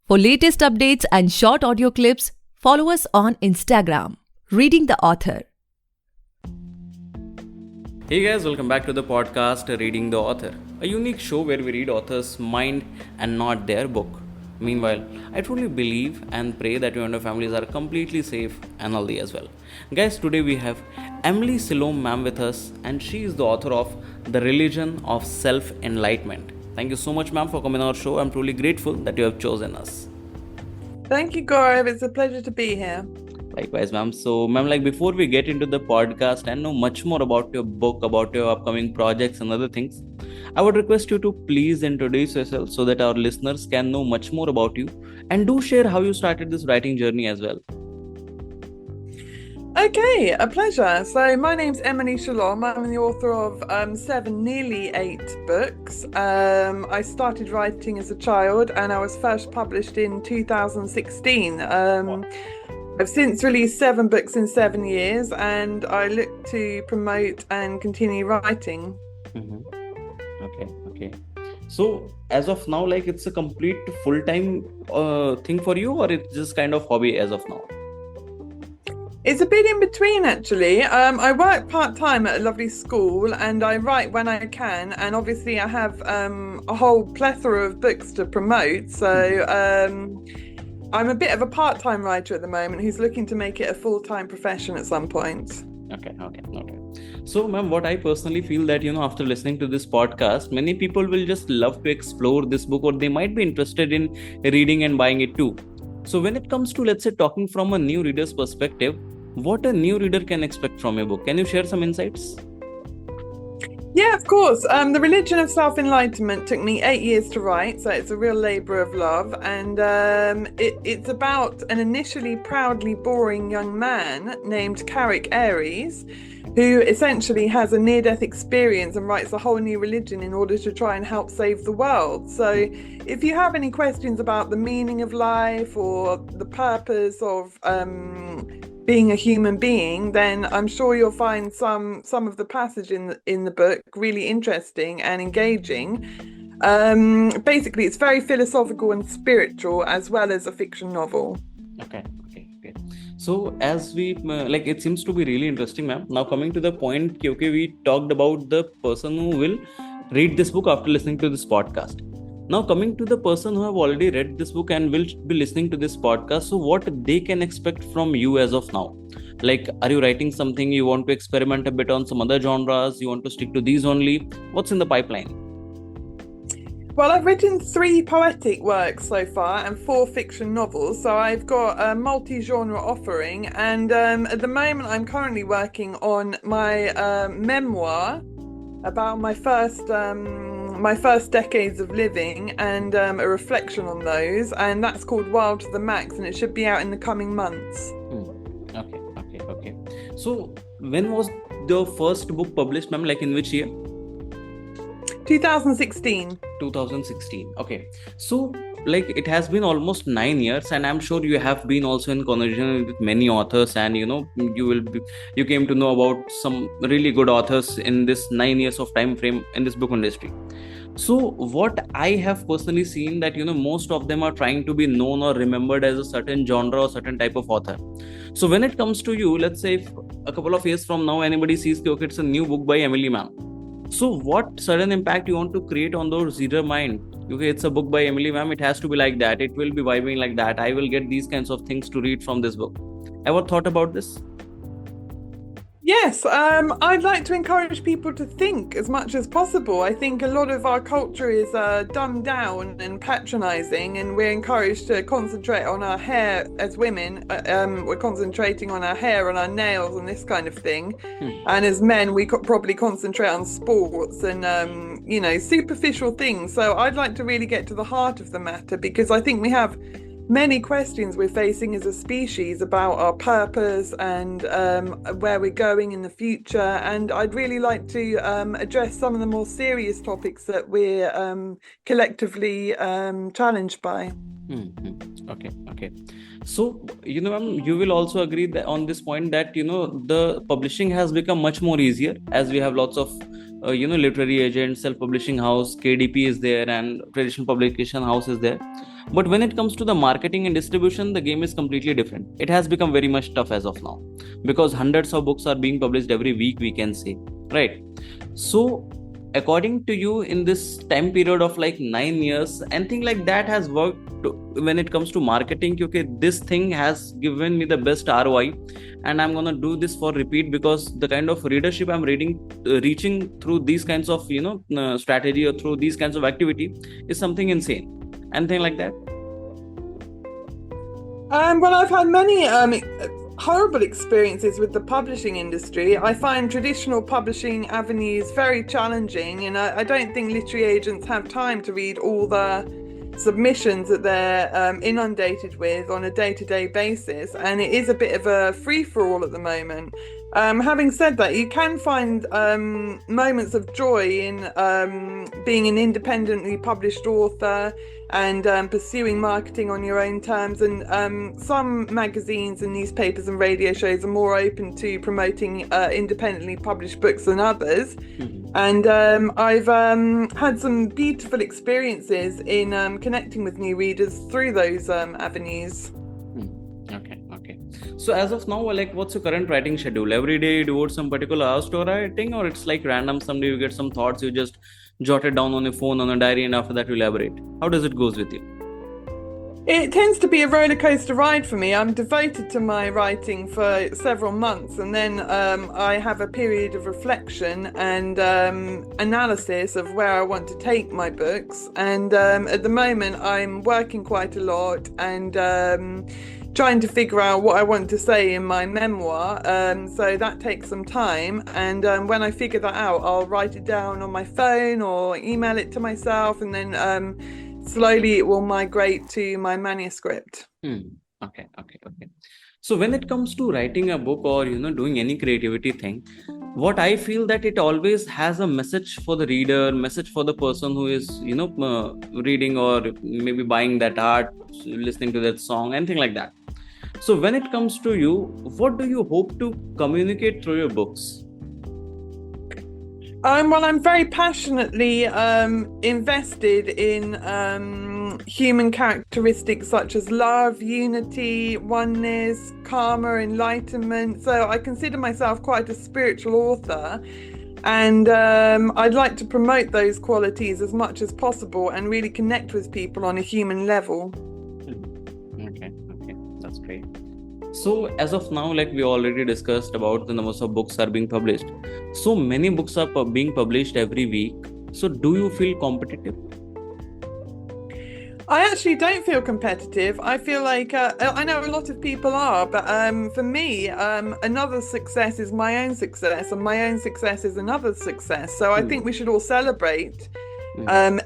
For latest updates and short audio clips, follow us on Instagram, Reading the Author. Hey guys, welcome back to the podcast Reading the Author, a unique show where we read authors' mind and not their book. Meanwhile, I truly believe and pray that you and your families are completely safe and healthy as well. Guys, today we have Emily Scialom ma'am with us, and she is the author of The Religion of Self-Enlightenment. Thank you so much, ma'am, for coming on our show. I'm truly grateful that you have chosen us. Thank you, Gaurav. It's a pleasure to be here. Likewise, ma'am. So, ma'am, before we get into the podcast and know much more about your book, about your upcoming projects and other things, I would request you to please introduce yourself so that our listeners can know much more about you, and do share how you started this writing journey as well. Okay, a pleasure. So my name's Emily Scialom. I'm the author of 7, nearly 8 books. I started writing as a child and I was first published in 2016. I've since released 7 books in 7 years, and I look to promote and continue writing. Okay. So, as of now, it's a complete full-time thing for you, or it's just kind of hobby as of now? It's a bit in between, actually. I work part-time at a lovely school and I write when I can, and obviously I have a whole plethora of books to promote, so I'm a bit of a part-time writer at the moment who's looking to make it a full-time profession at some point. Okay. So, ma'am, what I personally feel that, after listening to this podcast, many people will just love to explore this book, or they might be interested in reading and buying it too. So when it comes to, let's say, talking from a new reader's perspective, what a new reader can expect from your book? Can you share some insights? Yeah, of course. The Religion of Self-Enlightenment took me 8 years to write, so it's a real labour of love. And it's about an initially proudly boring young man named Carrick Aries, who essentially has a near-death experience and writes a whole new religion in order to try and help save the world. So if you have any questions about the meaning of life or the purpose of being a human being, then I'm sure you'll find some of the passage in the book really interesting and engaging. Basically, it's very philosophical and spiritual, as well as a fiction novel. Okay. So as we it seems to be really interesting, ma'am. Now coming to the point, okay, we talked about the person who will read this book after listening to this podcast. Now coming to the person who have already read this book and will be listening to this podcast, so what they can expect from you as of now? Are you writing something, you want to experiment a bit on some other genres, you want to stick to these only? What's in the pipeline? Well, I've written 3 poetic works so far and 4 fiction novels, so I've got a multi-genre offering, and at the moment I'm currently working on my memoir about my first decades of living, and a reflection on those, and that's called Wild to the Max, and it should be out in the coming months. Okay. So when was the first book published, ma'am? In which year? 2016. Okay. So it has been almost 9 years, and I'm sure you have been also in conversation with many authors, and you came to know about some really good authors in this 9 years of time frame in this book industry. So what I have personally seen that most of them are trying to be known or remembered as a certain genre or certain type of author. So when it comes to you, let's say if a couple of years from now anybody sees okay, it's a new book by Emily ma'am, so what sudden impact you want to create on those reader mind? Okay, it's a book by Emily ma'am, it has to be like that, it will be vibing like that, I will get these kinds of things to read from this book. Ever thought about this? Yes, I'd like to encourage people to think as much as possible. I think a lot of our culture is dumbed down and patronizing, and we're encouraged to concentrate on our hair as women. We're concentrating on our hair and our nails and this kind of thing. And as men, we probably concentrate on sports and, superficial things. So I'd like to really get to the heart of the matter, because I think we have many questions we're facing as a species about our purpose and where we're going in the future, and I'd really like to address some of the more serious topics that we're collectively challenged by. Okay. So, you will also agree that on this point that, the publishing has become much more easier as we have lots of, literary agents, self-publishing house, KDP is there, and traditional publication house is there. But when it comes to the marketing and distribution, the game is completely different. It has become very much tough as of now because hundreds of books are being published every week, we can say, right? So, according to you, in this time period of like 9 years, anything like that has worked when it comes to marketing? Okay, this thing has given me the best ROI, and I'm gonna do this for repeat because the kind of readership I'm reaching through these kinds of strategy or through these kinds of activity is something insane. Anything like that? Well, I've had many horrible experiences with the publishing industry. I find traditional publishing avenues very challenging, and I don't think literary agents have time to read all the submissions that they're inundated with on a day-to-day basis, and it is a bit of a free-for-all at the moment. Having said that, you can find moments of joy in being an independently published author and pursuing marketing on your own terms. And some magazines and newspapers and radio shows are more open to promoting independently published books than others. And I've had some beautiful experiences in connecting with new readers through those avenues. Okay. So as of now, like, what's your current writing schedule? Every day you devote some particular hours to writing, or it's like random? Someday you get some thoughts, you just jot it down on your phone, on a diary, and after that you elaborate. How does it goes with you? It tends to be a roller coaster ride for me. I'm devoted to my writing for several months, and then I have a period of reflection and analysis of where I want to take my books. And at the moment, I'm working quite a lot and trying to figure out what I want to say in my memoir. So that takes some time. And when I figure that out, I'll write it down on my phone or email it to myself, and then slowly it will migrate to my manuscript. Okay. So when it comes to writing a book or doing any creativity thing, what I feel that it always has a message for the reader, message for the person who is reading or maybe buying that art, listening to that song, anything like that. So when it comes to you, what do you hope to communicate through your books? Well, I'm very passionately invested in human characteristics such as love, unity, oneness, karma, enlightenment. So I consider myself quite a spiritual author, and I'd like to promote those qualities as much as possible and really connect with people on a human level. Okay, that's great. So as of now, like we already discussed about the numbers of books are being published. So many books are being published every week. So do you feel competitive? I actually don't feel competitive. I feel like I know a lot of people are, but for me, another success is my own success, and my own success is another success. So I think we should all celebrate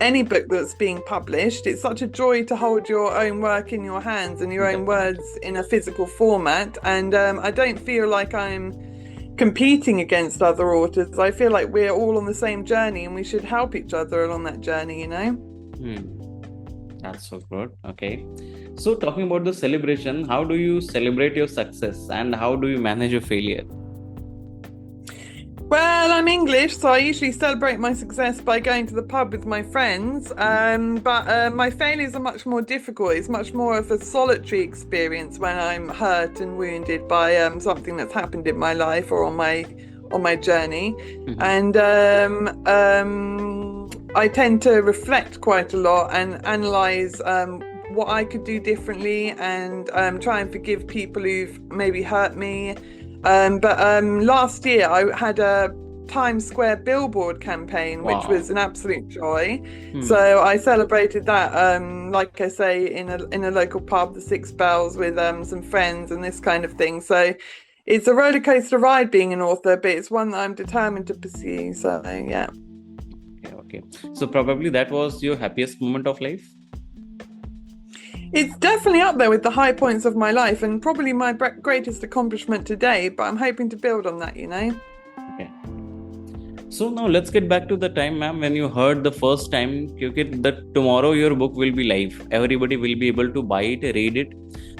any book that's being published. It's such a joy to hold your own work in your hands and your own words in a physical format. And I don't feel like I'm competing against other authors. I feel like we're all on the same journey, and we should help each other along that journey, That's so good. Okay. So talking about the celebration, how do you celebrate your success and how do you manage your failure? Well, I'm English, so I usually celebrate my success by going to the pub with my friends. But my failures are much more difficult. It's much more of a solitary experience when I'm hurt and wounded by something that's happened in my life or on my journey. And I tend to reflect quite a lot and analyze what I could do differently, and try and forgive people who've maybe hurt me. But last year I had a Times Square billboard campaign, which was an absolute joy. So I celebrated that, like I say, in a local pub, the Six Bells, with some friends and this kind of thing. So it's a roller coaster ride being an author, but it's one that I'm determined to pursue. So yeah. Okay. So probably that was your happiest moment of life? It's definitely up there with the high points of my life, and probably my greatest accomplishment today, but I'm hoping to build on that, Okay. So now let's get back to the time, ma'am, when you heard the first time that tomorrow your book will be live. Everybody will be able to buy it, read it,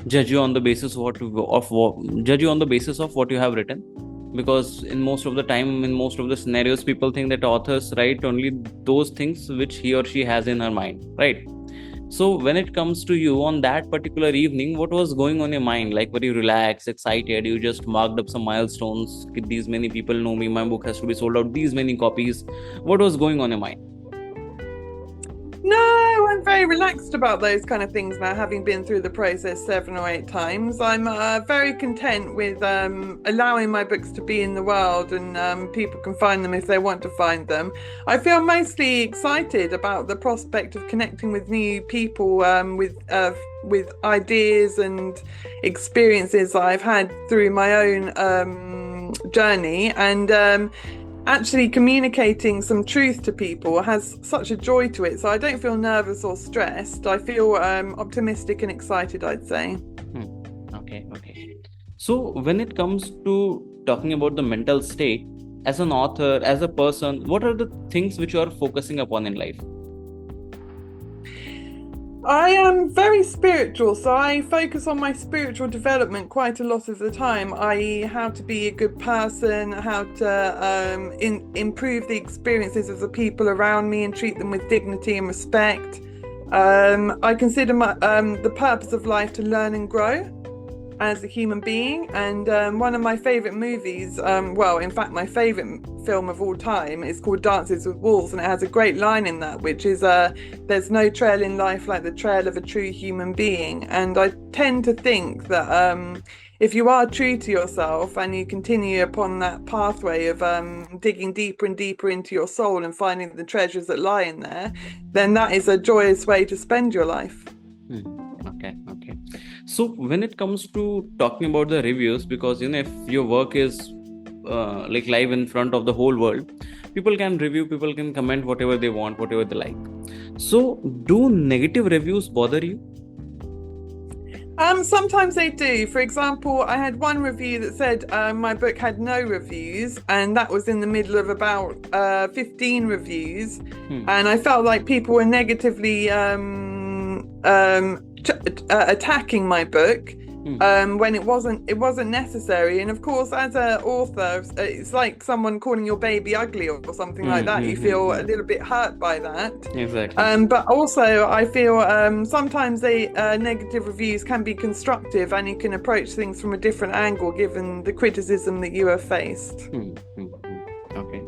judge you on the basis judge you on the basis of what you have written. Because in most of the time, in most of the scenarios, people think that authors write only those things which he or she has in her mind, right? So when it comes to you on that particular evening, what was going on your mind? Like, were you relaxed, excited? You just marked up some milestones. These many people know me. My book has to be sold out. These many copies. What was going on your mind? No, I'm very relaxed about those kind of things now, having been through the process 7 or 8 times. I'm very content with allowing my books to be in the world, and people can find them if they want to find them. I feel mostly excited about the prospect of connecting with new people with ideas and experiences that I've had through my own journey, and actually communicating some truth to people has such a joy to it. So I don't feel nervous or stressed. I feel optimistic and excited, I'd say. Okay. So when it comes to talking about the mental state, as an author, as a person, what are the things which you are focusing upon in life? I am very spiritual, so I focus on my spiritual development quite a lot of the time, i.e. how to be a good person, how to improve the experiences of the people around me and treat them with dignity and respect. I consider the purpose of life to learn and grow as a human being, and one of my favourite movies, in fact my favourite film of all time, is called Dances with Wolves, and it has a great line in that, which is there's no trail in life like the trail of a true human being. And I tend to think that if you are true to yourself and you continue upon that pathway of digging deeper and deeper into your soul and finding the treasures that lie in there, then that is a joyous way to spend your life. Okay. So when it comes to talking about the reviews, because if your work is like live in front of the whole world, people can review, people can comment whatever they want, whatever they like. So do negative reviews bother you? Sometimes they do. For example, I had one review that said my book had no reviews, and that was in the middle of about 15 reviews. And I felt like people were negatively attacking my book when it wasn't necessary. And of course, as an author, it's like someone calling your baby ugly or something like that. You feel a little bit hurt by that. Exactly. But also I feel sometimes negative reviews can be constructive, and you can approach things from a different angle given the criticism that you have faced. Okay.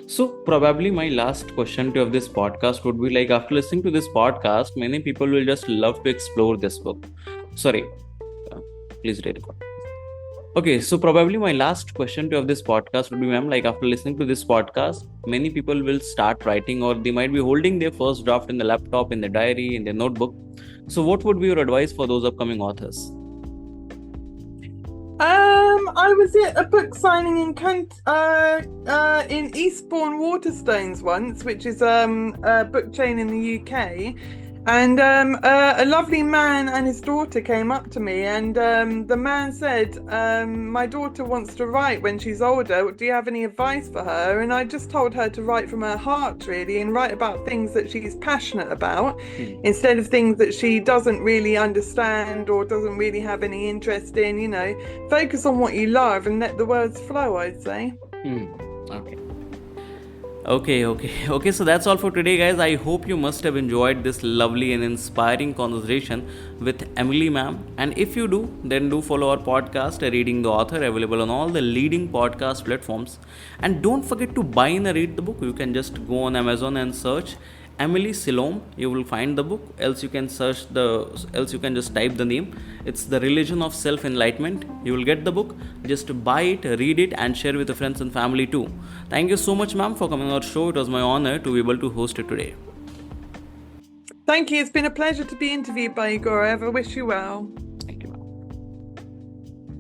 So probably my last question to of this podcast would be, like, after listening to this podcast, many people will just love to explore this book. Sorry, please record. Okay, so probably my last question to of this podcast would be, ma'am, like, after listening to this podcast, many people will start writing, or they might be holding their first draft in the laptop, in the diary, in their notebook. So what would be your advice for those upcoming authors? I was at a book signing in Eastbourne Waterstones once, which is a book chain in the UK. And a lovely man and his daughter came up to me, and the man said, my daughter wants to write when she's older. Do you have any advice for her? And I just told her to write from her heart, really, and write about things that she's passionate about instead of things that she doesn't really understand or doesn't really have any interest in. Focus on what you love and let the words flow, I'd say. Okay, so that's all for today, guys. I hope you must have enjoyed this lovely and inspiring conversation with Emily, ma'am. And if you do, then do follow our podcast, Reading the Author, available on all the leading podcast platforms. And don't forget to buy and read the book. You can just go on Amazon and search Emily Scialom. You will find the book. Else you can just type the name. It's The Religion of Self-Enlightenment. You will get the book. Just buy it, read it, and share with your friends and family too. Thank you so much, ma'am, for coming on our show. It was my honor to be able to host it today. Thank you. It's been a pleasure to be interviewed by you, Gaurav. I wish you well.